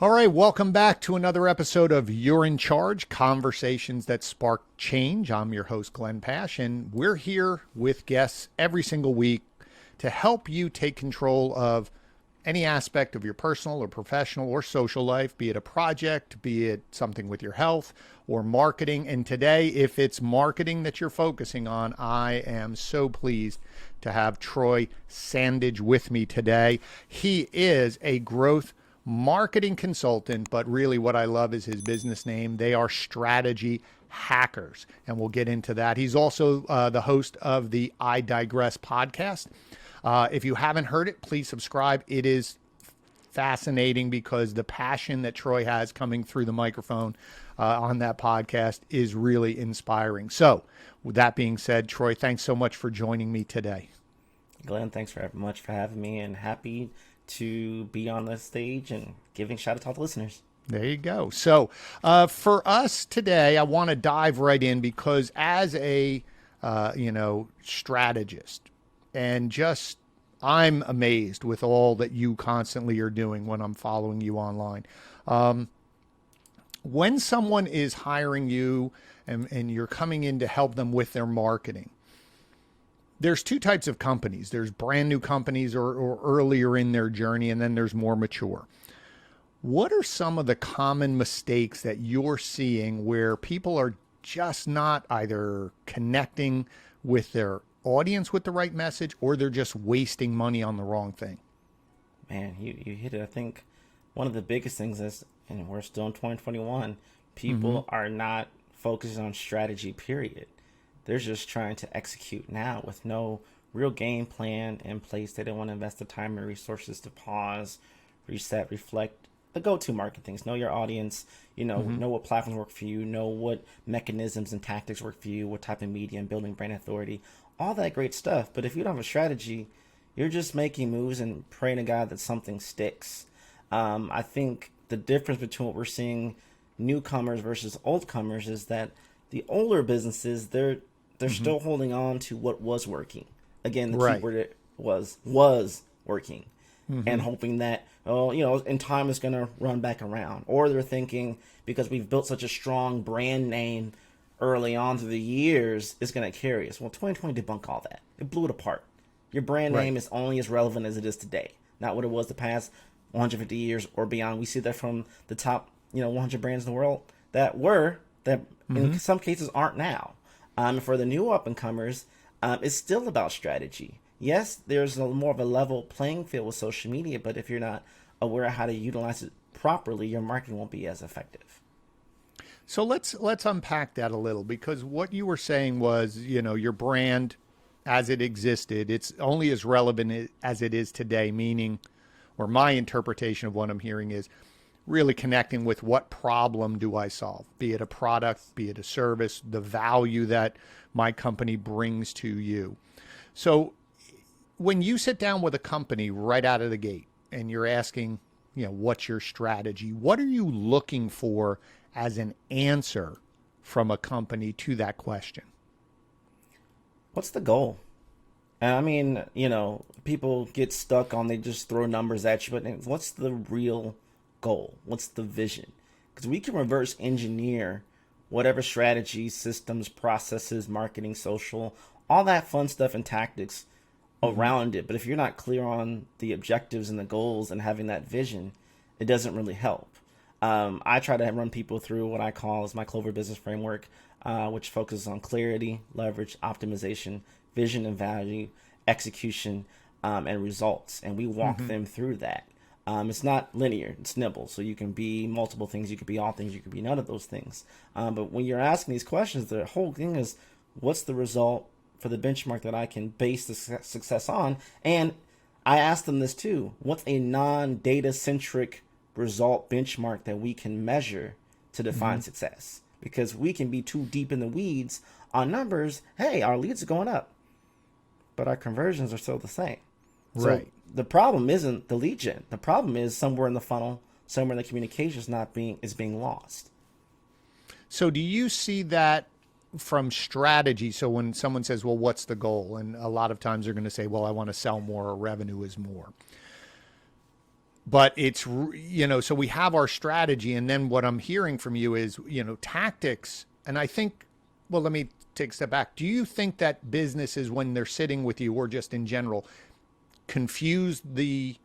All right, welcome back to another episode of You're in Charge, Conversations That Spark Change. I'm your host, Glenn Pasch, and we're here with guests every single week to help you take control of any aspect of your personal or professional or social life, be it a project, be it something with your health or marketing. And today, if it's marketing that you're focusing on, I am so pleased to have Troy Sandidge with me today. He is a growth marketing consultant, but really what I love is his business name. They are strategy hackers, and we'll get into that. He's also the host of the I Digress podcast. If you haven't heard it, please subscribe. It is fascinating because the passion that Troy has coming through the microphone on that podcast is really inspiring. So with that being said, Troy, thanks so much for joining me today. Glenn, thanks very much for having me, and happy to be on the stage and giving shout out to all the listeners. There you go. So for us today, I want to dive right in because as a, strategist, and just I'm amazed with all that you constantly are doing when I'm following you online. When someone is hiring you and you're coming in to help them with their marketing, there's two types of companies. There's brand new companies or earlier in their journey, and then there's more mature. What are some of the common mistakes that you're seeing where people are just not either connecting with their audience with the right message, or they're just wasting money on the wrong thing? Man, you hit it. I think one of the biggest things is, and we're still in 2021, people are not focused on strategy, period. They're just trying to execute now with no real game plan in place. They don't want to invest the time and resources to pause, reset, reflect, the go-to market things. Know your audience, know what platforms work for you, know what mechanisms and tactics work for you, what type of media and building brand authority, all that great stuff. But if you don't have a strategy, you're just making moves and praying to God that something sticks. I think the difference between what we're seeing newcomers versus old comers is that the older businesses, they're still holding on to what was working. Again, the keyword was working, and hoping that, in time it's going to run back around. Or they're thinking, because we've built such a strong brand name early on through the years, it's going to carry us. Well, 2020 debunked all that. It blew it apart. Your brand name is only as relevant as it is today, not what it was the past 150 years or beyond. We see that from the top, 100 brands in the world that in some cases aren't now. For the new up-and-comers, it's still about strategy. Yes, there's more of a level playing field with social media, but if you're not aware of how to utilize it properly, your marketing won't be as effective. So let's unpack that a little, because what you were saying was, your brand as it existed, it's only as relevant as it is today, meaning, or my interpretation of what I'm hearing is really connecting with what problem do I solve, be it a product, be it a service, the value that my company brings to you. So when you sit down with a company right out of the gate and you're asking, what's your strategy? What are you looking for as an answer from a company to that question? What's the goal? I mean, people get stuck on, they just throw numbers at you, but what's the real goal? What's the vision? Because we can reverse engineer whatever strategies, systems, processes, marketing, social, all that fun stuff and tactics around it. But if you're not clear on the objectives and the goals and having that vision, it doesn't really help. I try to run people through what I call as my Clover business framework, which focuses on clarity, leverage, optimization, vision and value, execution, and results. And we walk them through that. It's not linear, it's nibble. So you can be multiple things, you could be all things, you could be none of those things. But when you're asking these questions, the whole thing is, what's the result for the benchmark that I can base the success on? And I asked them this too, what's a non-data centric result benchmark that we can measure to define success? Because we can be too deep in the weeds on numbers. Hey, our leads are going up, but our conversions are still the same. So the problem isn't the lead gen. The problem is somewhere in the funnel, somewhere in the communication is being lost. So do you see that from strategy? So when someone says, well, what's the goal? And a lot of times they're going to say, well, I want to sell more, or revenue is more. but it's, so we have our strategy. And then what I'm hearing from you is, tactics. And I think, well, let me take a step back. Do you think that businesses, when they're sitting with you or just in general, confuse the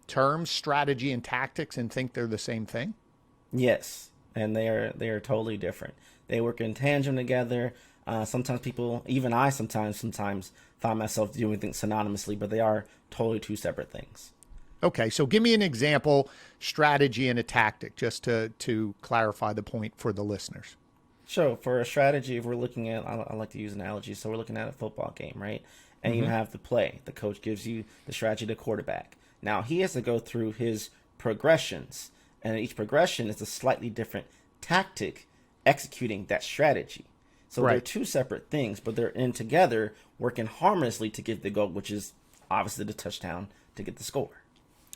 terms strategy and tactics and think they're the same thing? Yes, and they are totally different. They work in tandem together. Sometimes people, even I, sometimes find myself doing things synonymously, but they are totally two separate things. Okay, so give me an example, strategy and a tactic, just to clarify the point for the listeners. So for a strategy, if we're looking at, I like to use analogies. So we're looking at a football game, right? And you have the play. The coach gives you the strategy to quarterback. Now he has to go through his progressions, and each progression is a slightly different tactic executing that strategy. So they're Right. two separate things, but they're in together, working harmoniously to get the goal, which is obviously the touchdown to get the score.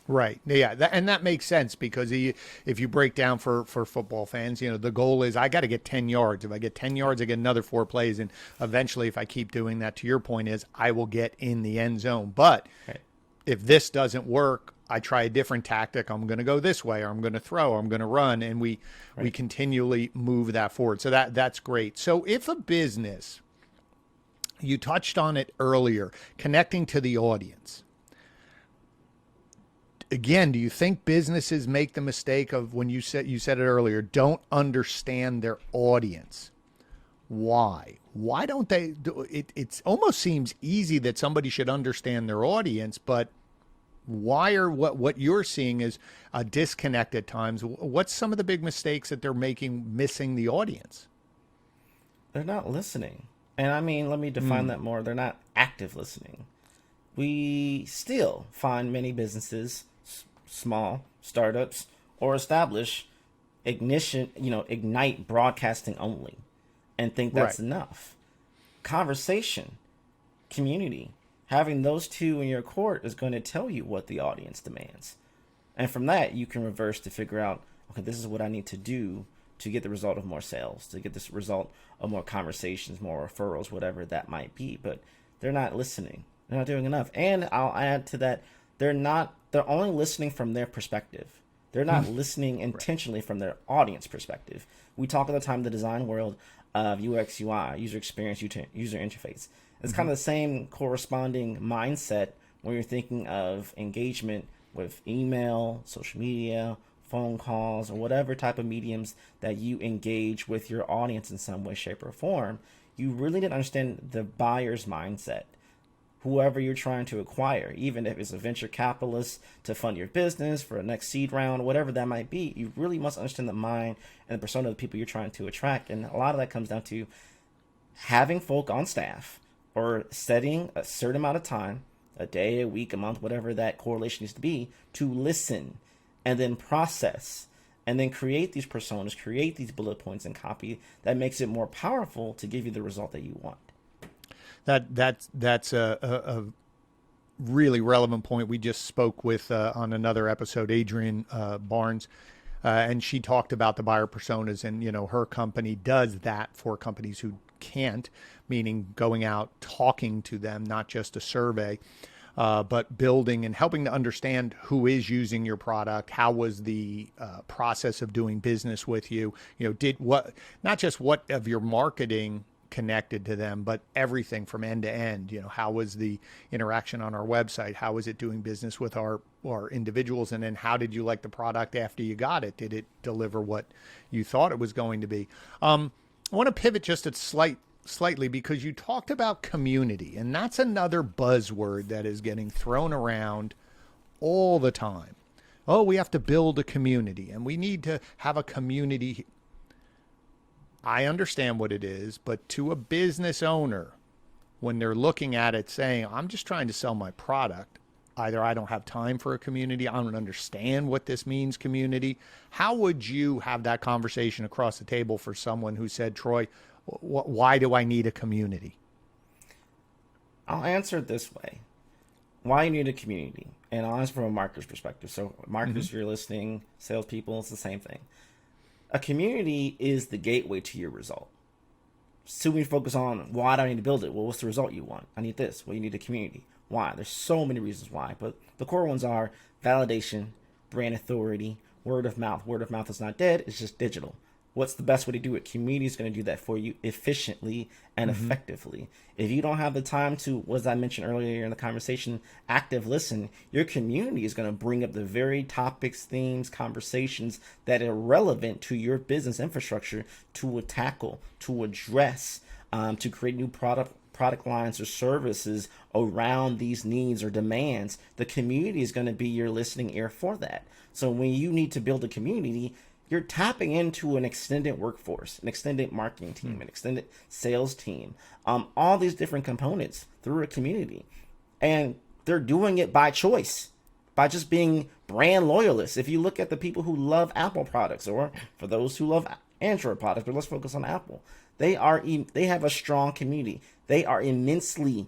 Right. Yeah. And that makes sense because if you break down for football fans, the goal is I got to get 10 yards. If I get 10 yards, I get another 4 plays. And eventually, if I keep doing that, to your point, is I will get in the end zone. But Right. if this doesn't work, I try a different tactic. I'm going to go this way, or I'm going to throw, or I'm going to run. And we Right. continually move that forward. So that's great. So if a business, you touched on it earlier, connecting to the audience. Again, do you think businesses make the mistake of when you said it earlier, don't understand their audience? Why? Why don't they do it? It almost seems easy that somebody should understand their audience, but why are what you're seeing is a disconnect at times? What's some of the big mistakes that they're making missing the audience? They're not listening. And I mean, let me define that more. They're not active listening. We still find many businesses, small startups or established, ignite broadcasting only and think that's Right. enough. Conversation, community, having those two in your court is going to tell you what the audience demands. And from that, you can reverse to figure out, okay, this is what I need to do to get the result of more sales, to get this result of more conversations, more referrals, whatever that might be. But they're not listening. They're not doing enough. And I'll add to that, they're only listening from their perspective. They're not listening intentionally from their audience perspective. We talk all the time in the design world of UX, UI, user experience, user interface. It's kind of the same corresponding mindset when you're thinking of engagement with email, social media, phone calls, or whatever type of mediums that you engage with your audience in some way, shape, or form. You really need to understand the buyer's mindset. Whoever you're trying to acquire, even if it's a venture capitalist to fund your business for a next seed round, whatever that might be, you really must understand the mind and the persona of the people you're trying to attract. And a lot of that comes down to having folk on staff or setting a certain amount of time, a day, a week, a month, whatever that correlation needs to be, to listen and then process and then create these personas, create these bullet points and copy that makes it more powerful to give you the result that you want. That's a really relevant point. We just spoke with on another episode, Adrienne Barnes, and she talked about the buyer personas, and her company does that for companies who can't, meaning going out talking to them, not just a survey, but building and helping to understand who is using your product, how was the process of doing business with you, did what, not just what of your marketing connected to them, but everything from end to end. How was the interaction on our website? How was it doing business with our individuals? And then how did you like the product after you got it? Did it deliver what you thought it was going to be? I want to pivot just slightly because you talked about community, and that's another buzzword that is getting thrown around all the time. Oh, we have to build a community and we need to have a community. I understand what it is, but to a business owner, when they're looking at it saying, I'm just trying to sell my product, either I don't have time for a community, I don't understand what this means, community. How would you have that conversation across the table for someone who said, Troy, why do I need a community? I'll answer it this way. Why you need a community? And I'll answer from a marketer's perspective. So marketers, you're listening, salespeople, it's the same thing. A community is the gateway to your result. So we focus on why do I need to build it? Well, what's the result you want? I need this. Well, you need a community. Why? There's so many reasons why, but the core ones are validation, brand authority, word of mouth. Word of mouth is not dead. It's just digital. What's the best way to do it? Community is going to do that for you efficiently and effectively. If you don't have the time to, as I mentioned earlier in the conversation, active listen, your community is going to bring up the very topics, themes, conversations that are relevant to your business infrastructure to tackle, to address, to create new product lines or services around these needs or demands. The community is going to be your listening ear for that. So when you need to build a community, you're tapping into an extended workforce, an extended marketing team, an extended sales team, all these different components through a community. And they're doing it by choice, by just being brand loyalists. If you look at the people who love Apple products, or for those who love Android products, but let's focus on Apple, they have a strong community. They are immensely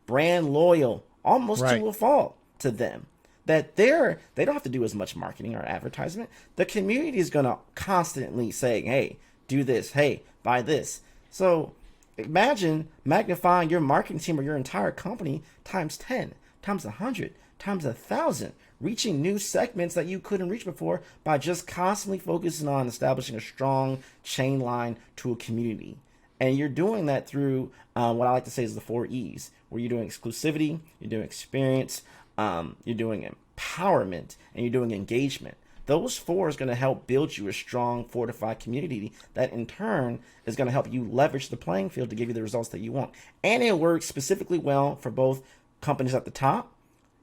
brand loyal, almost to a fault to them. That they don't have to do as much marketing or advertisement. The community is going to constantly say, hey, do this. Hey, buy this. So imagine magnifying your marketing team or your entire company times 10, times 100, times 1,000, reaching new segments that you couldn't reach before by just constantly focusing on establishing a strong chain line to a community. And you're doing that through what I like to say is the 4 E's, where you're doing exclusivity, you're doing experience, you're doing empowerment, and you're doing engagement. Those 4 is going to help build you a strong, fortified community that in turn is going to help you leverage the playing field to give you the results that you want. And it works specifically well for both companies at the top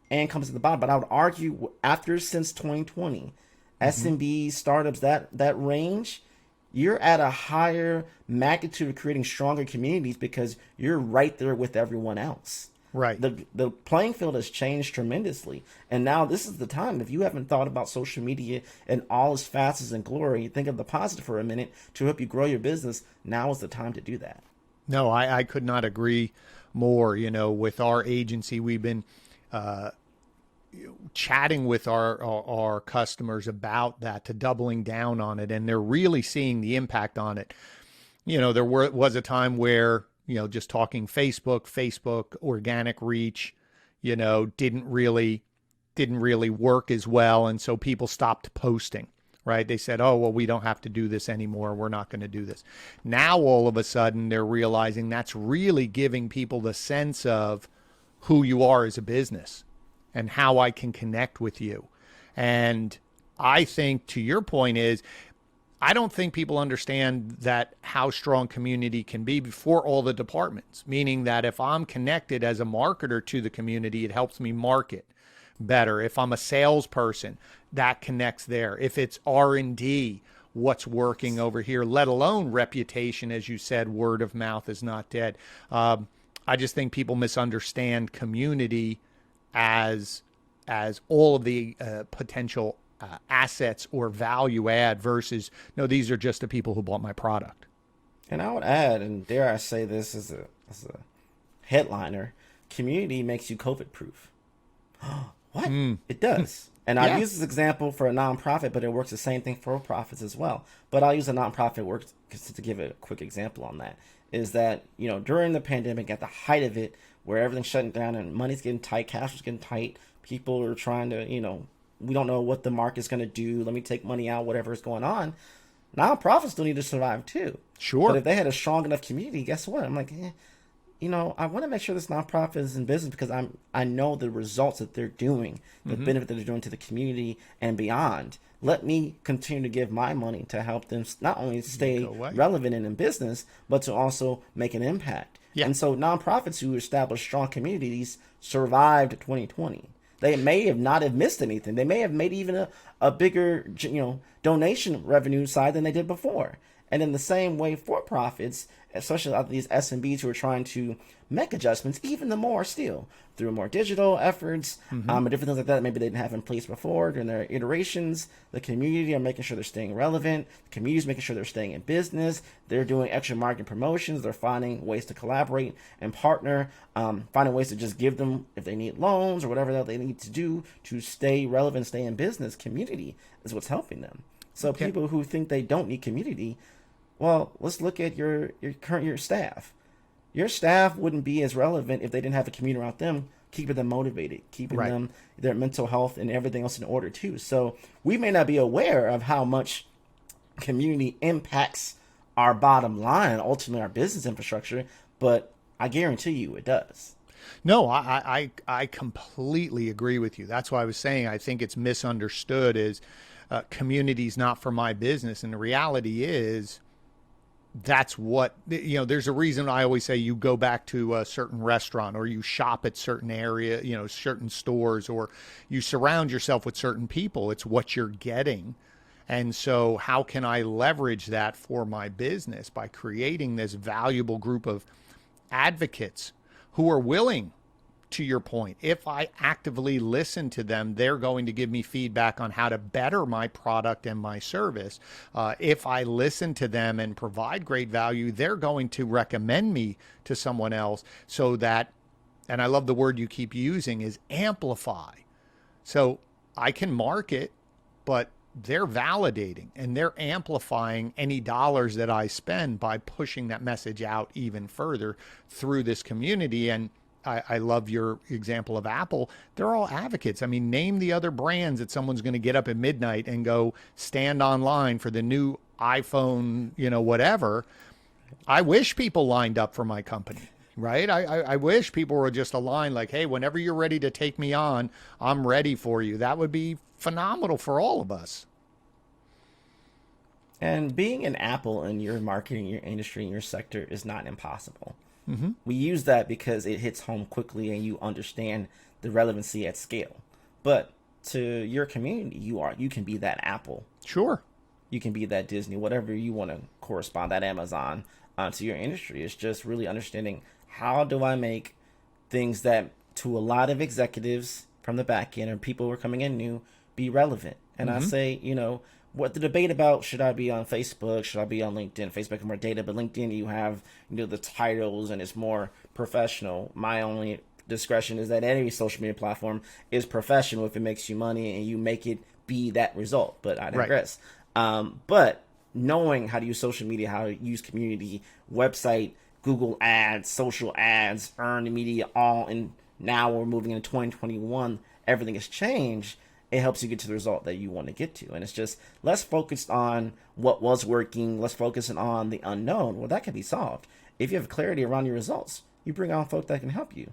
and companies at the bottom. But I would argue since 2020, SMB startups, that range, you're at a higher magnitude of creating stronger communities because you're right there with everyone else. Right. The playing field has changed tremendously. And now this is the time. If you haven't thought about social media and all its facets and glory, think of the positive for a minute to help you grow your business. Now is the time to do that. No, I could not agree more. With our agency, we've been chatting with our customers about that, to doubling down on it. And they're really seeing the impact on it. There was a time where, just talking Facebook organic reach, didn't really work as well. And so people stopped posting, right? They said, oh, well, we don't have to do this anymore. We're not going to do this. Now, all of a sudden, they're realizing that's really giving people the sense of who you are as a business and how I can connect with you. And I think, to your point, is I don't think people understand that how strong community can be for all the departments, meaning that if I'm connected as a marketer to the community, it helps me market better. If I'm a salesperson, that connects there. If it's R&D, what's working over here, let alone reputation, as you said, word of mouth is not dead. I just think people misunderstand community as all of the potential assets or value add versus, no, these are just the people who bought my product. And I would add, and dare I say this as a headliner, community makes you COVID proof. What? It does. And I use this example for a nonprofit, but it works the same thing for profits as well. But I'll use a nonprofit work to give a quick example on that. Is that, during the pandemic, at the height of it, where everything's shutting down and money's getting tight, cash was getting tight, people are trying to, we don't know what the market's going to do. Let me take money out, whatever is going on. Nonprofits still need to survive too. Sure. But if they had a strong enough community, guess what? I'm like, I want to make sure this nonprofit is in business because I know the results that they're doing, the benefit that they're doing to the community and beyond. Let me continue to give my money to help them not only stay relevant and in business, but to also make an impact. Yeah. And so nonprofits who establish strong communities survived 2020. They may have not have missed anything. They may have made even a bigger, donation revenue side than they did before. And in the same way, for-profits, especially these SMBs who are trying to make adjustments, even the more still, through more digital efforts, and different things like that maybe they didn't have in place before during their iterations. The community are making sure they're staying relevant. The community is making sure they're staying in business. They're doing extra marketing promotions. They're finding ways to collaborate and partner, finding ways to just give them, if they need loans or whatever that they need to do to stay relevant, stay in business. Community is what's helping them. So people who think they don't need community, well, let's look at your staff. Your staff wouldn't be as relevant if they didn't have a community around them keeping them motivated, keeping Right. them their mental health and everything else in order too. So we may not be aware of how much community impacts our bottom line, ultimately our business infrastructure, but I guarantee you it does. No, I completely agree with you. That's why I was saying I think it's misunderstood as community's not for my business. And the reality is that's what, there's a reason I always say you go back to a certain restaurant or you shop at certain area, certain stores, or you surround yourself with certain people. It's what you're getting. And so how can I leverage that for my business by creating this valuable group of advocates who are willing, to your point, if I actively listen to them, they're going to give me feedback on how to better my product and my service. If I listen to them and provide great value, they're going to recommend me to someone else so that, and I love the word you keep using, is amplify. So I can market, but they're validating and they're amplifying any dollars that I spend by pushing that message out even further through this community. And I love your example of Apple. They're all advocates. I mean, name the other brands that someone's going to get up at midnight and go stand online for the new iPhone, whatever. I wish people lined up for my company, right? I wish people were just aligned like, hey, whenever you're ready to take me on, I'm ready for you. That would be phenomenal for all of us. And being an Apple in your marketing, your industry, and your sector is not impossible. We use that because it hits home quickly and you understand the relevancy at scale. But to your community, you can be that Apple. Sure. You can be that Disney, whatever you want to correspond, that Amazon to your industry. It's just really understanding how do I make things that to a lot of executives from the back end or people who are coming in new be relevant. And I say, what the debate about, should I be on Facebook, should I be on LinkedIn? Facebook is more data, but LinkedIn you have the titles and it's more professional. My only discretion is that any social media platform is professional if it makes you money and you make it be that result. But I digress. Right. But knowing how to use social media, how to use community, website, Google ads, social ads, earned media, all in. Now we're moving into 2021. Everything has changed. It helps you get to the result that you want to get to. And it's just less focused on what was working, less focusing on the unknown. Well, that can be solved. If you have clarity around your results, you bring on folk that can help you.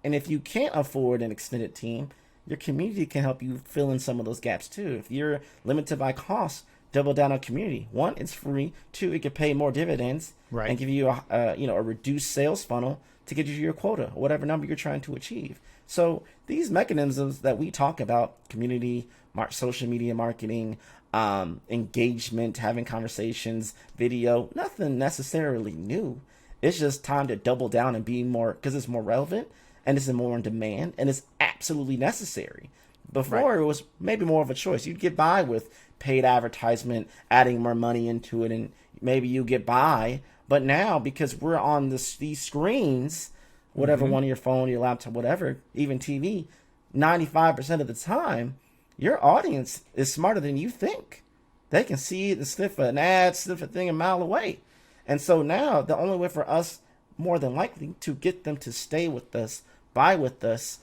And if you can't afford an extended team, your community can help you fill in some of those gaps too. If you're limited by cost, double down on community. One, it's free. Two, it could pay more dividends and give you a reduced sales funnel to get you to your quota, whatever number you're trying to achieve. So these mechanisms that we talk about, community, social media marketing, engagement, having conversations, video, nothing necessarily new. It's just time to double down and be more, because it's more relevant and it's more in demand and it's absolutely necessary. Before it was maybe more of a choice. You'd get by with paid advertisement, adding more money into it, and maybe you get by. But now, because we're on these screens, whatever one of your phone, your laptop, whatever, even TV, 95% of the time, your audience is smarter than you think. They can see the sniff an ad, sniff a thing a mile away. And so now the only way for us, more than likely, to get them to stay with us, buy with us,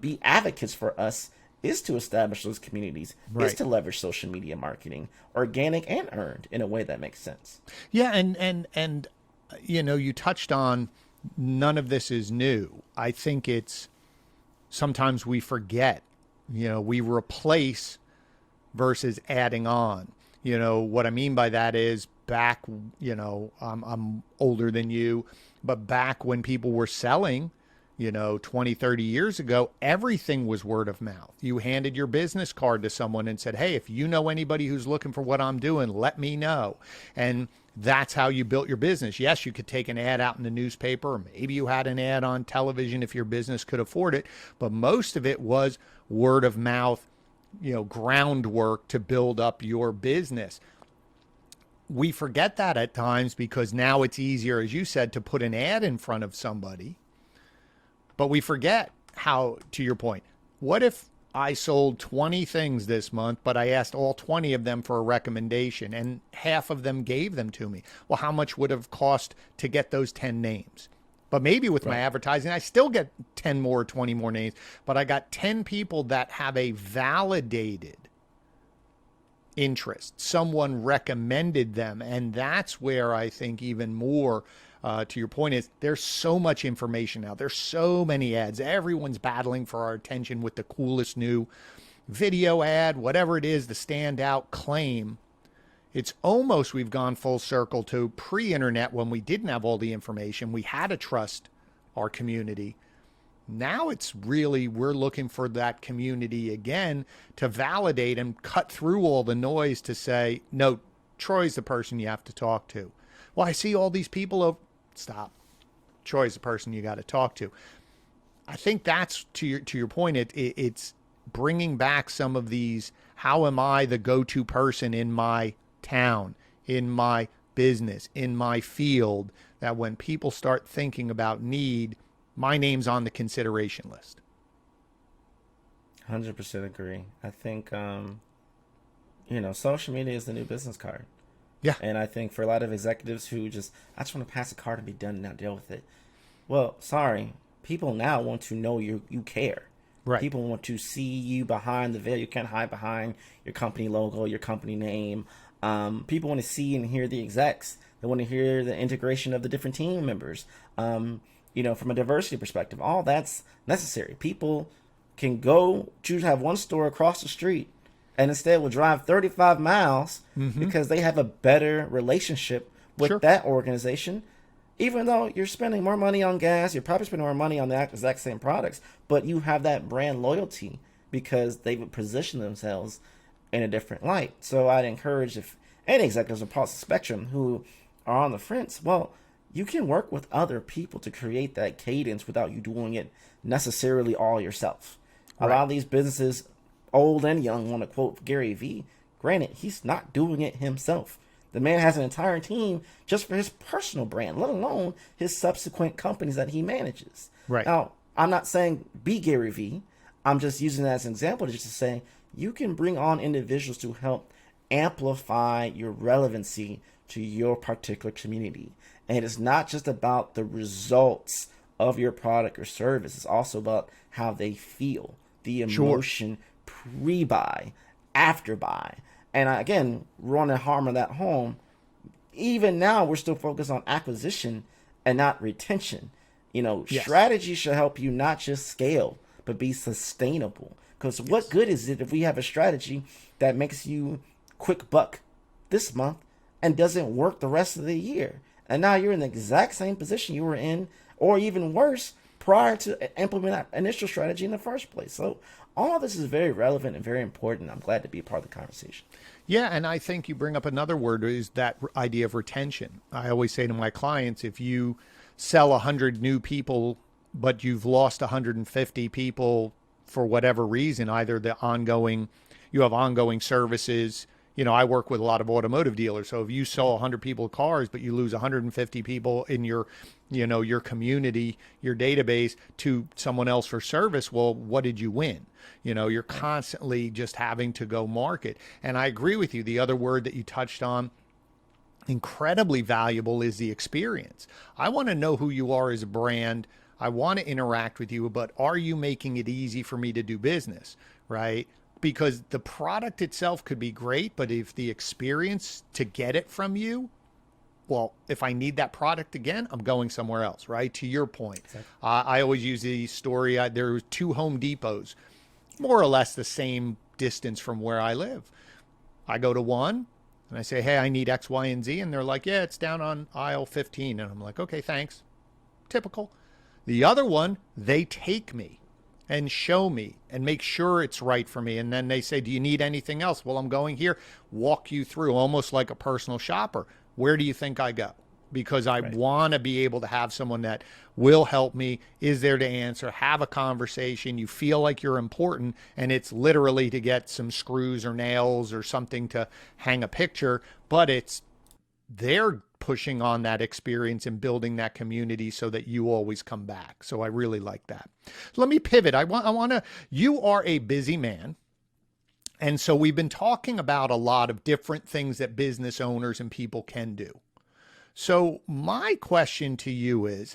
be advocates for us, is to establish those communities, is to leverage social media marketing, organic and earned, in a way that makes sense. Yeah, and you touched on none of this is new. I think it's sometimes we forget, we replace versus adding on. What I mean by that is back, I'm older than you, but back when people were selling, 20, 30 years ago, everything was word of mouth. You handed your business card to someone and said, hey, if you know anybody who's looking for what I'm doing, let me know. And that's how you built your business. Yes, you could take an ad out in the newspaper, or maybe you had an ad on television if your business could afford it, but most of it was word of mouth, groundwork to build up your business. We forget that at times because now it's easier, as you said, to put an ad in front of somebody. But we forget how, to your point, what if I sold 20 things this month, but I asked all 20 of them for a recommendation and half of them gave them to me? Well, how much would it have cost to get those 10 names? But maybe with my Right. advertising, I still get 10 more, 20 more names, but I got 10 people that have a validated interest. Someone recommended them. And that's where I think even more to your point is there's so much information out. There's so many ads. Everyone's battling for our attention with the coolest new video ad, whatever it is, the standout claim. It's almost we've gone full circle to pre-internet when we didn't have all the information. We had to trust our community. Now it's really, we're looking for that community again to validate and cut through all the noise to say, no, Troy's the person you have to talk to. Well, I see all these people over. Stop. Troy's the person you got to talk to. I think that's to your point. It's bringing back some of these. How am I the go-to person in my town, in my business, in my field? That when people start thinking about need, my name's on the consideration list. 100% agree. I think, social media is the new business card. Yeah. And I think for a lot of executives who I just want to pass a card and be done and not deal with it. Well, sorry. People now want to know you care. Right. People want to see you behind the veil. You can't hide behind your company logo, your company name. People want to see and hear the execs. They want to hear the integration of the different team members. From a diversity perspective, all that's necessary. People can choose to have one store across the street and instead will drive 35 miles because they have a better relationship with that organization. Even though you're spending more money on gas, you're probably spending more money on the exact same products, but you have that brand loyalty because they've positioned themselves in a different light. So I'd encourage if any executives across the spectrum who are on the fence, well, you can work with other people to create that cadence without you doing it necessarily all yourself. Right. A lot of these businesses, old and young, want to quote Gary Vee. Granted, he's not doing it himself. The man has an entire team just for his personal brand, let alone his subsequent companies that he manages. Right. Now, I'm not saying be Gary Vee. I'm just using that as an example just to say you can bring on individuals to help amplify your relevancy to your particular community. And it's not just about the results of your product or service. It's also about how they feel, the emotion pre-buy, after-buy. And again, running harm that home. Even now, we're still focused on acquisition and not retention. Strategy should help you not just scale, but be sustainable. Because what good is it if we have a strategy that makes you quick buck this month and doesn't work the rest of the year? And now you're in the exact same position you were in, or even worse, prior to implementing that initial strategy in the first place. So all of this is very relevant and very important. I'm glad to be a part of the conversation. Yeah, and I think you bring up another word is that idea of retention. I always say to my clients, if you sell 100 new people, but you've lost 150 people for whatever reason, either you have ongoing services. I work with a lot of automotive dealers. So if you sell 100 people cars, but you lose 150 people in your community, your database to someone else for service, well, what did you win? You're constantly just having to go market. And I agree with you. The other word that you touched on, incredibly valuable, is the experience. I want to know who you are as a brand. I want to interact with you, but are you making it easy for me to do business, right? Because the product itself could be great, but if the experience to get it from you, well, if I need that product again, I'm going somewhere else, right? To your point. Exactly. I always use the story. There were 2 Home Depots, more or less the same distance from where I live. I go to one and I say, hey, I need X, Y, and Z. And they're like, yeah, it's down on aisle 15. And I'm like, okay, thanks. Typical. The other one, they take me and show me and make sure it's right for me. And then they say, do you need anything else? Well, I'm going here. Walk you through, almost like a personal shopper. Where do you think I go? Because I want to be able to have someone that will help me, is there to answer, have a conversation. You feel like you're important, and it's literally to get some screws or nails or something to hang a picture, but they're pushing on that experience and building that community so that you always come back. So I really like that. Let me pivot. You are a busy man. And so we've been talking about a lot of different things that business owners and people can do. So my question to you is,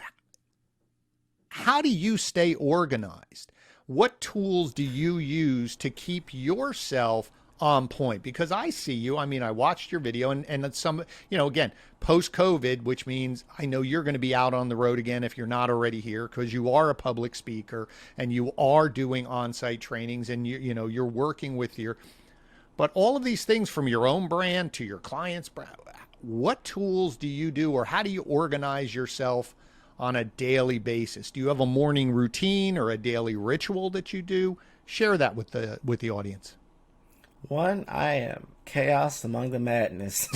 how do you stay organized? What tools do you use to keep yourself on point? Because I see you, I mean, I watched your video and some, again, post COVID, which means I know you're going to be out on the road again if you're not already here, because you are a public speaker and you are doing on-site trainings and you're working with but all of these things from your own brand to your clients' brand, what tools do you do, or how do you organize yourself on a daily basis? Do you have a morning routine or a daily ritual that you do? Share that with the audience. One, I am chaos among the madness.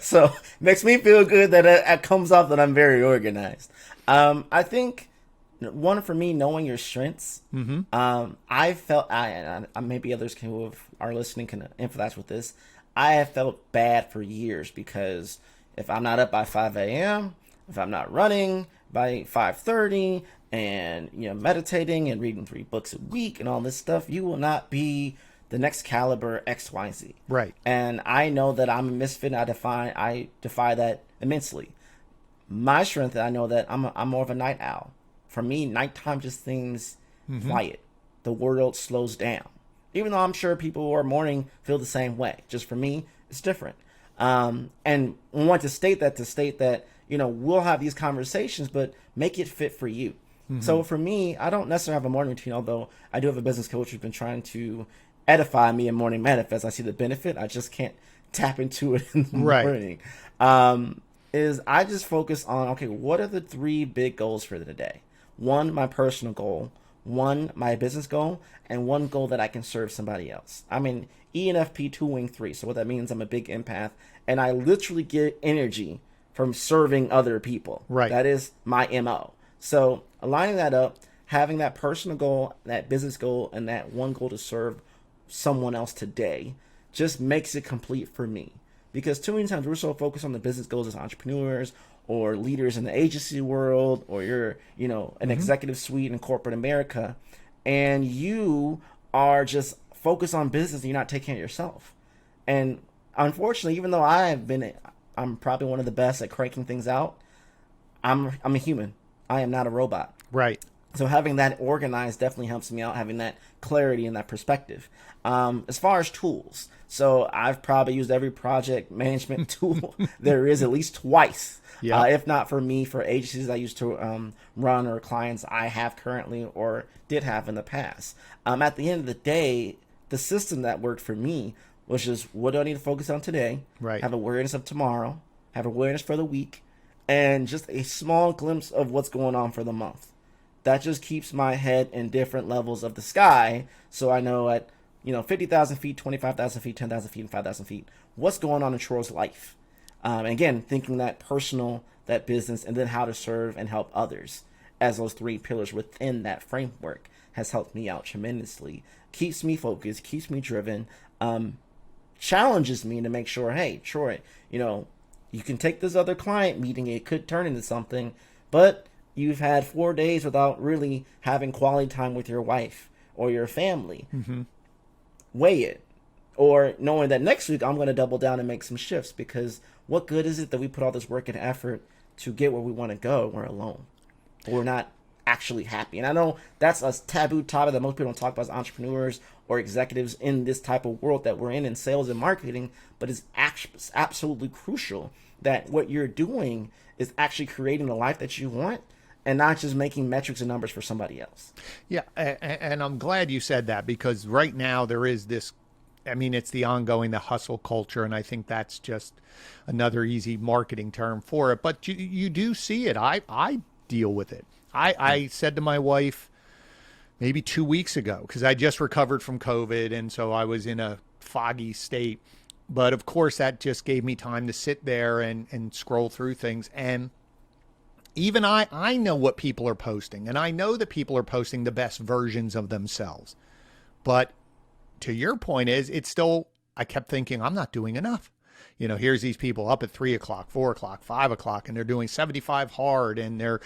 So makes me feel good that it comes off that I'm very organized. I think one for me, knowing your strengths. I felt I maybe others who are listening can empathize with this. I have felt bad for years because if I'm not up by 5 a.m., if I'm not running by 5:30 and meditating and reading 3 books a week and all this stuff, you will not be the next caliber XYZ. Right. And I know that I'm a misfit. I defy that immensely. My strength, I know that I'm more of a night owl. For me, nighttime just seems quiet. The world slows down. Even though I'm sure people who are morning feel the same way. Just for me, it's different. And I want to state that, we'll have these conversations, but make it fit for you. So for me, I don't necessarily have a morning routine, although I do have a business coach who's been trying to edify me in morning manifest. I see the benefit. I just can't tap into it in the morning. Is I just focus on, okay, what are the 3 big goals for the day? 1, my personal goal. 1, my business goal, and 1 goal that I can serve somebody else. I'm an ENFP 2-wing 3, so what that means, I'm a big empath, and I literally get energy from serving other people. Right. That is my MO. So aligning that up, having that personal goal, that business goal, and that 1 goal to serve someone else today just makes it complete for me. Because too many times we're so focused on the business goals as entrepreneurs or leaders in the agency world, or you're, an executive suite in corporate America, and you are just focused on business and you're not taking care of yourself. And unfortunately, even though I'm probably one of the best at cranking things out, I'm a human. I am not a robot. Right. So having that organized definitely helps me out, having that clarity and that perspective. As far as tools, so I've probably used every project management tool there is at least twice. Yeah. If not for me, for agencies I used to run or clients I have currently or did have in the past. At the end of the day, the system that worked for me was just, what do I need to focus on today? Right. Have awareness of tomorrow, have awareness for the week, and just a small glimpse of what's going on for the month. That just keeps my head in different levels of the sky, so I know at 50,000 feet, 25,000 feet, 10,000 feet, and 5,000 feet, what's going on in Troy's life. And again, thinking that personal, that business, and then how to serve and help others as those 3 pillars within that framework has helped me out tremendously. Keeps me focused, keeps me driven, challenges me to make sure, hey, Troy, you can take this other client meeting, it could turn into something, but you've had 4 days without really having quality time with your wife or your family. Weigh it. Or knowing that next week I'm going to double down and make some shifts, because what good is it that we put all this work and effort to get where we want to go and we're alone? Or we're not actually happy. And I know that's a taboo topic that most people don't talk about as entrepreneurs or executives in this type of world that we're in sales and marketing, but it's absolutely crucial that what you're doing is actually creating the life that you want and not just making metrics and numbers for somebody else. Yeah, and I'm glad you said that, because right now there is this, it's the hustle culture, and I think that's just another easy marketing term for it. But you do see it. I deal with it. I said to my wife maybe 2 weeks ago, because I just recovered from COVID, and so I was in a foggy state. But of course, that just gave me time to sit there and scroll through things. And even I know what people are posting, and I know that people are posting the best versions of themselves. But to your point it's still, I kept thinking, I'm not doing enough. Here's these people up at 3 o'clock, 4 o'clock, 5 o'clock, and they're doing 75 hard, and they're,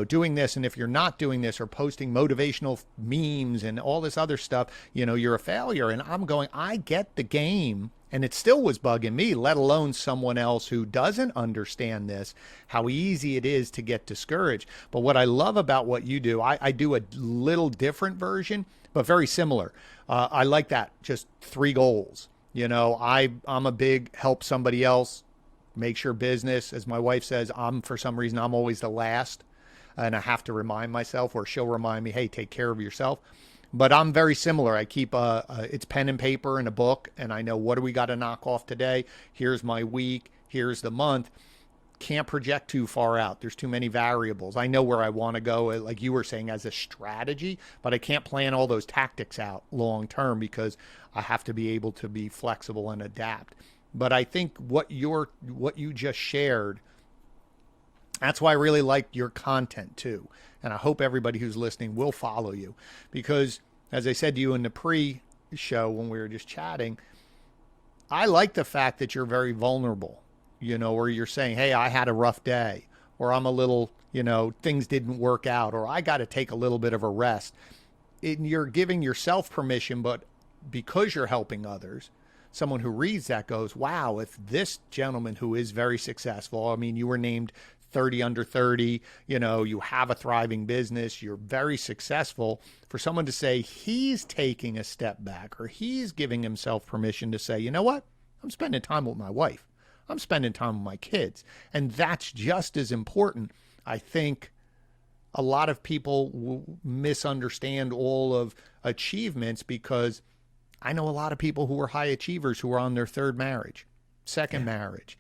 doing this. And if you're not doing this or posting motivational memes and all this other stuff, you're a failure. And I'm going, I get the game And it still was bugging me, let alone someone else who doesn't understand this, how easy it is to get discouraged. But what I love about what you do, I do a little different version, but very similar. I like that, just 3 goals. I'm a big help somebody else, make sure business. As my wife says, for some reason, I'm always the last. And I have to remind myself, or she'll remind me, hey, take care of yourself. But I'm very similar. I keep it's pen and paper and a book, and I know what do we got to knock off today. Here's my week. Here's the month. Can't project too far out. There's too many variables. I know where I want to go, like you were saying, as a strategy, but I can't plan all those tactics out long term because I have to be able to be flexible and adapt. But I think what you just shared, that's why I really like your content too. And I hope everybody who's listening will follow you because, as I said to you in the pre-show when we were just chatting, I like the fact that you're very vulnerable, or you're saying, hey, I had a rough day, or I'm a little, things didn't work out, or I got to take a little bit of a rest. You're giving yourself permission, but because you're helping others, someone who reads that goes, wow, if this gentleman who is very successful, I mean, you were named 30 under 30, you have a thriving business, you're very successful, for someone to say he's taking a step back or he's giving himself permission to say, you know what, I'm spending time with my wife. I'm spending time with my kids. And that's just as important. I think a lot of people misunderstand all of achievements because I know a lot of people who are high achievers who are on their 3rd marriage, 2nd marriage,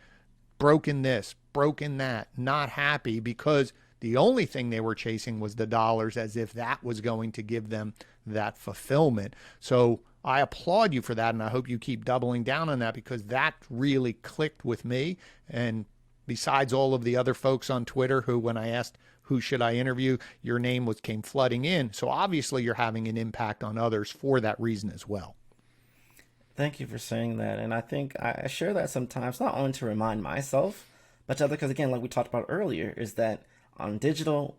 broken this, broken that, not happy because the only thing they were chasing was the dollars, as if that was going to give them that fulfillment. So I applaud you for that, and I hope you keep doubling down on that because that really clicked with me. And besides all of the other folks on Twitter who, when I asked who should I interview, your name came flooding in. So obviously you're having an impact on others for that reason as well. Thank you for saying that. And I think I share that sometimes, not only to remind myself, but to other, because again, like we talked about earlier, is that on digital,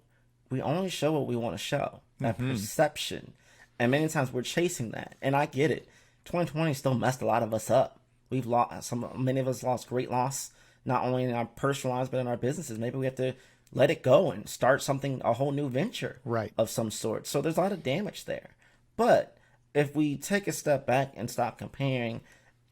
we only show what we want to show, that perception. And many times we're chasing that. And I get it. 2020 still messed a lot of us up. Many of us lost great loss, not only in our personal lives, but in our businesses. Maybe we have to let it go and start a whole new venture of some sort. So there's a lot of damage there. But if we take a step back and stop comparing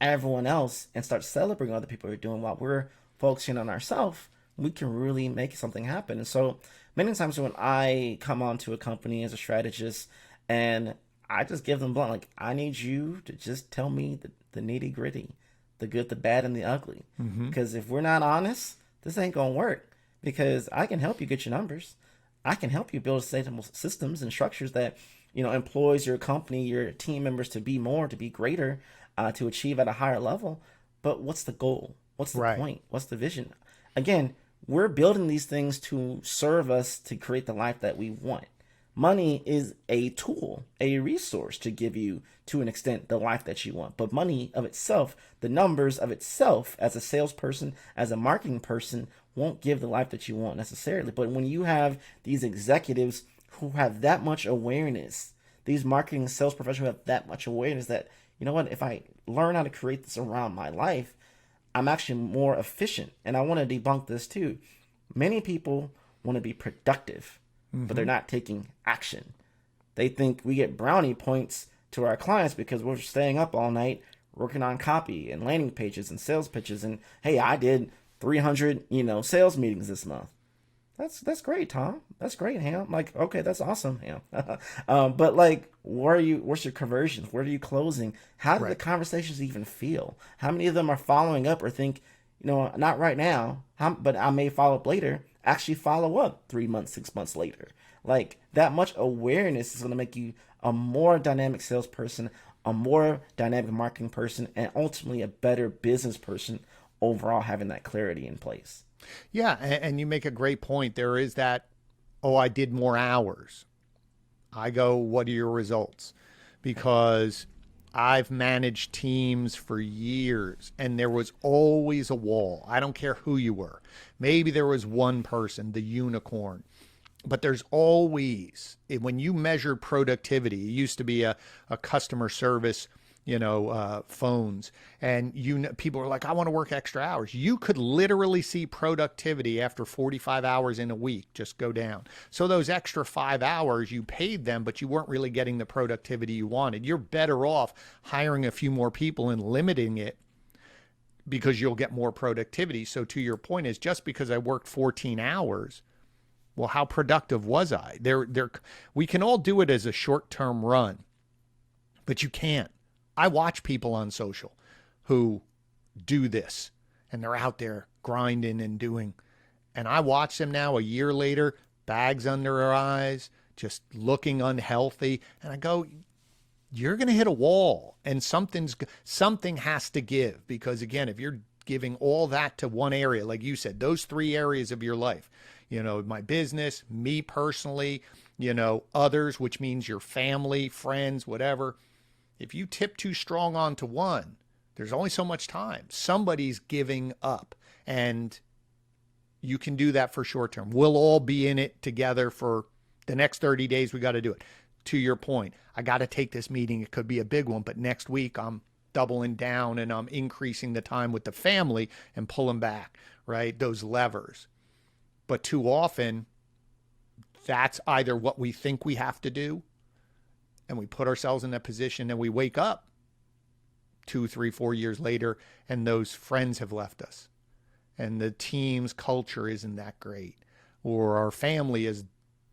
everyone else and start celebrating what other people are doing while we're focusing on ourselves, we can really make something happen. And so many times when I come onto a company as a strategist and I just give them blunt, like, I need you to just tell me the nitty gritty, the good, the bad, and the ugly. Because if we're not honest, this ain't going to work, because I can help you get your numbers. I can help you build sustainable systems and structures that employs your company, your team members to be more, to be greater, to achieve at a higher level. But what's the goal? What's the point? What's the vision? Again, we're building these things to serve us to create the life that we want. Money is a tool, a resource to give you, to an extent, the life that you want. But money of itself, the numbers of itself, as a salesperson, as a marketing person, won't give the life that you want necessarily. But when you have these executives who have that much awareness, these marketing and sales professionals who have that much awareness that, you know what, if I learn how to create this around my life, I'm actually more efficient. And I want to debunk this too. Many people want to be productive, but they're not taking action. They think we get brownie points to our clients because we're staying up all night working on copy and landing pages and sales pitches. And hey, I did 300, sales meetings this month. That's great, Tom. That's great, Ham. Like, okay, that's awesome, Ham. But like, where's your conversions? Where are you closing? How do the conversations even feel? How many of them are following up or think, not right now, but I may follow up later, actually follow up 3 months, 6 months later? Like, that much awareness is going to make you a more dynamic salesperson, a more dynamic marketing person, and ultimately a better business person overall, having that clarity in place. Yeah, and you make a great point. There is that, I did more hours. I go, what are your results? Because I've managed teams for years, and there was always a wall. I don't care who you were. Maybe there was one person, the unicorn. But there's always, when you measure productivity, it used to be a customer service phones, and people are like, I want to work extra hours. You could literally see productivity after 45 hours in a week just go down. So those extra 5 hours, you paid them, but you weren't really getting the productivity you wanted. You're better off hiring a few more people and limiting it because you'll get more productivity. So to your point is, just because I worked 14 hours, well, how productive was I? We can all do it as a short-term run, but you can't. I watch people on social who do this, and they're out there grinding and doing. And I watch them now a year later, bags under their eyes, just looking unhealthy. And I go, you're going to hit a wall, and something has to give. Because again, if you're giving all that to one area, like you said, those 3 areas of your life, my business, me personally, others, which means your family, friends, whatever. If you tip too strong onto one, there's only so much time. Somebody's giving up, and you can do that for short term. We'll all be in it together for the next 30 days. We got to do it. To your point, I got to take this meeting. It could be a big one, but next week I'm doubling down and I'm increasing the time with the family and pulling back, right? Those levers. But too often, that's either what we think we have to do, and we put ourselves in that position, and we wake up 2, 3, 4 years later, and those friends have left us, and the team's culture isn't that great, or our family is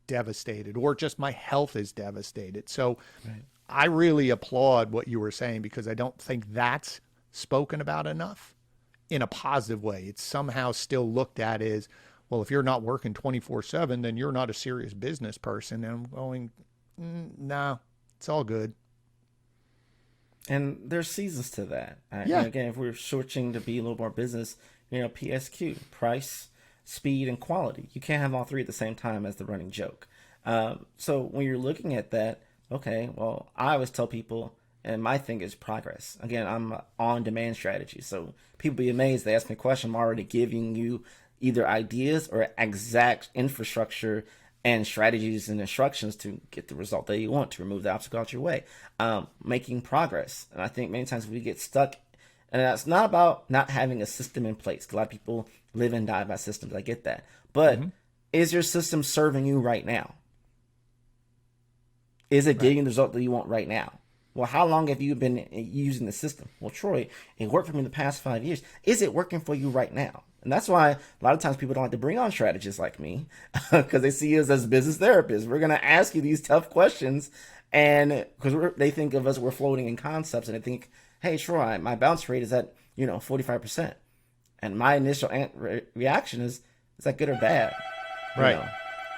devastated, or just my health is devastated. So right. I really applaud what you were saying, because I don't think that's spoken about enough in a positive way. It's somehow still looked at as, well, if you're not working 24/7, then you're not a serious business person. And I'm going, no, it's all good. And there's seasons to that. Yeah. And again, if we're switching to be a little more business, PSQ, price, speed, and quality. You can't have all 3 at the same time as the running joke. So when you're looking at that, okay, well, I always tell people, and my thing is progress. Again, I'm on-demand strategy. So people be amazed. They ask me a question. I'm already giving you either ideas or exact infrastructure and strategies and instructions to get the result that you want, to remove the obstacle out your way. Making progress. And I think many times we get stuck, and it's not about not having a system in place. A lot of people live and die by systems. I get that. But is your system serving you right now? Is it getting the result that you want right now? Well, how long have you been using the system? Well, Troy, it worked for me in the past 5 years. Is it working for you right now? And that's why a lot of times people don't like to bring on strategists like me, because they see us as business therapists. We're going to ask you these tough questions, and because they think of us, we're floating in concepts, and they think, hey, Troy, my bounce rate is at 45%. And my initial reaction is that good or bad? Right.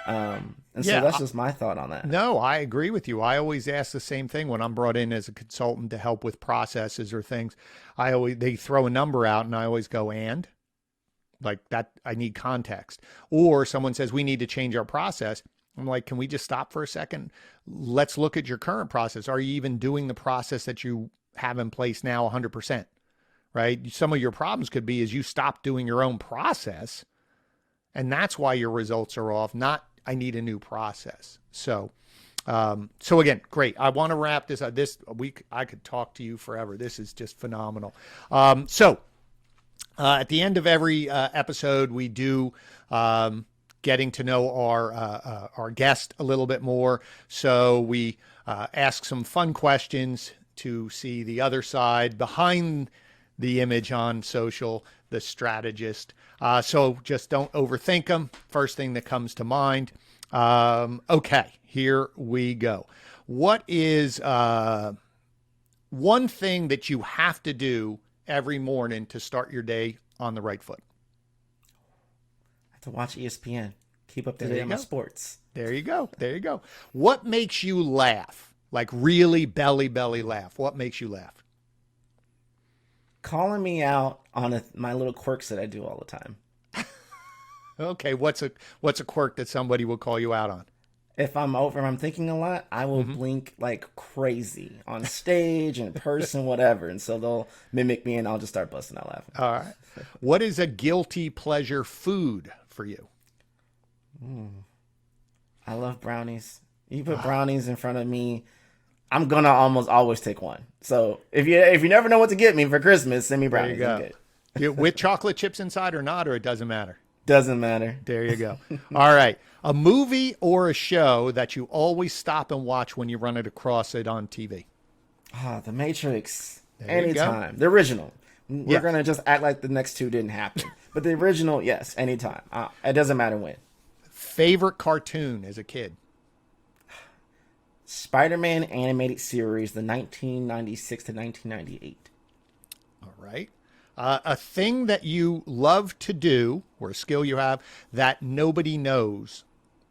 And so that's just my thought on that. No, I agree with you. I always ask the same thing when I'm brought in as a consultant to help with processes or things. They throw a number out, and I always go, and? Like that, I need context. Or someone says, we need to change our process. I'm like, can we just stop for a second? Let's look at your current process. Are you even doing the process that you have in place now 100%? Right? Some of your problems could be is you stopped doing your own process, and that's why your results are off, not I need a new process. So again, great. I want to wrap this up. This week, I could talk to you forever. This is just phenomenal. At the end of every episode, we do getting to know our guest a little bit more. So we ask some fun questions to see the other side behind the image on social, the strategist. So just don't overthink them. First thing that comes to mind. Okay, here we go. What is one thing that you have to do every morning to start your day on the right foot? I have to watch ESPN. Keep up to date on my sports. There you go. There you go. What makes you laugh? Like really belly laugh. What makes you laugh? Calling me out on my little quirks that I do all the time. Okay, what's a quirk that somebody will call you out on? If I'm thinking a lot, I will blink like crazy on stage, in person, whatever. And so they'll mimic me, and I'll just start busting out laughing. All right. What is a guilty pleasure food for you? I love brownies. You put brownies in front of me, I'm gonna almost always take one. So if you never know what to get me for Christmas, send me There you brownies. go. I'm good. With chocolate chips inside or not, or it doesn't matter. Doesn't matter. There you go. All right. A movie or a show that you always stop and watch when you run it across it on TV. The Matrix. There you go. Anytime. The original. We're Yes. gonna just act like the next two didn't happen. But the original, yes, anytime. It doesn't matter when. Favorite cartoon as a kid? Spider-Man animated series, the 1996 to 1998. All right. A thing that you love to do or a skill you have that nobody knows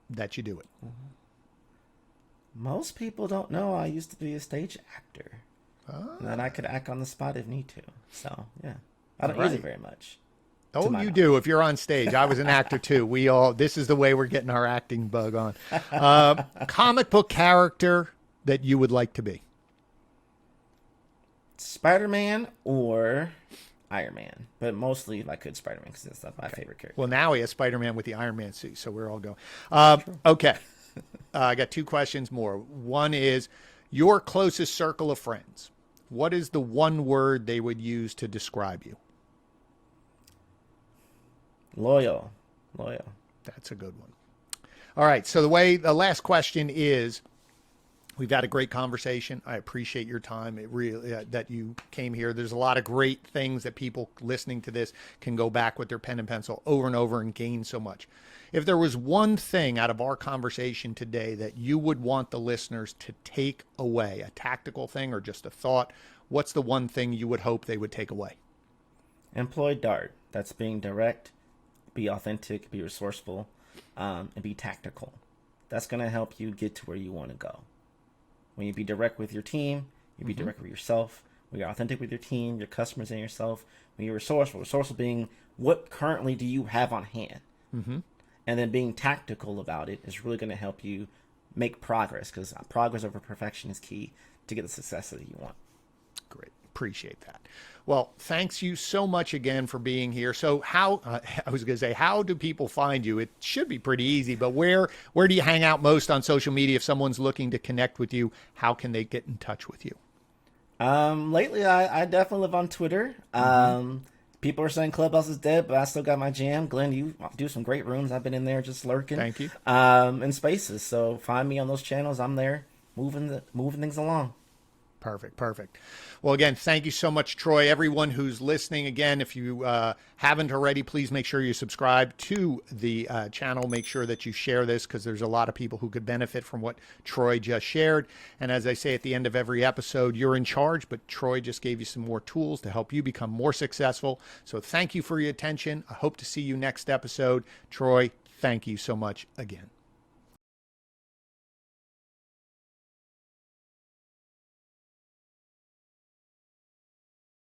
that you do it. Most people don't know I used to be a stage actor. And that I could act on the spot if need to. So, yeah. I don't use it very much. Oh, you do if you're on stage. I was an actor too. This is the way we're getting our acting bug on. Comic book character that you would like to be. Spider-Man or Iron Man. But mostly if I could Spider-Man because that's my favorite character. Well, now he has Spider-Man with the Iron Man suit, so we're all going. Okay. I got two questions more. One is your closest circle of friends. What is the one word they would use to describe you? Loyal. That's a good one. All right. So the last question is, we've had a great conversation. I appreciate your time. It really that you came here. There's a lot of great things that people listening to this can go back with their pen and pencil over and over and gain so much. If there was one thing out of our conversation today that you would want the listeners to take away, a tactical thing or just a thought, what's the one thing you would hope they would take away? Employ DART. That's being direct, be authentic, be resourceful, and be tactical. That's going to help you get to where you want to go. When you be direct with your team, you be direct with yourself. When you're authentic with your team, your customers, and yourself. When you're resourceful being what currently do you have on hand? And then being tactical about it is really going to help you make progress because progress over perfection is key to get the success that you want. Great. Appreciate that. Well, thanks you so much again for being here. So how do people find you? It should be pretty easy, but where do you hang out most on social media? If someone's looking to connect with you, how can they get in touch with you? Lately, I definitely live on Twitter. People are saying Clubhouse is dead, but I still got my jam. Glenn, you do some great rooms. I've been in there just lurking. Thank you. In spaces. So find me on those channels. I'm there moving things along. Perfect. Well, again, thank you so much, Troy. Everyone who's listening, again, if you haven't already, please make sure you subscribe to the channel. Make sure that you share this because there's a lot of people who could benefit from what Troy just shared. And as I say at the end of every episode, you're in charge, but Troy just gave you some more tools to help you become more successful. So thank you for your attention. I hope to see you next episode. Troy, thank you so much again.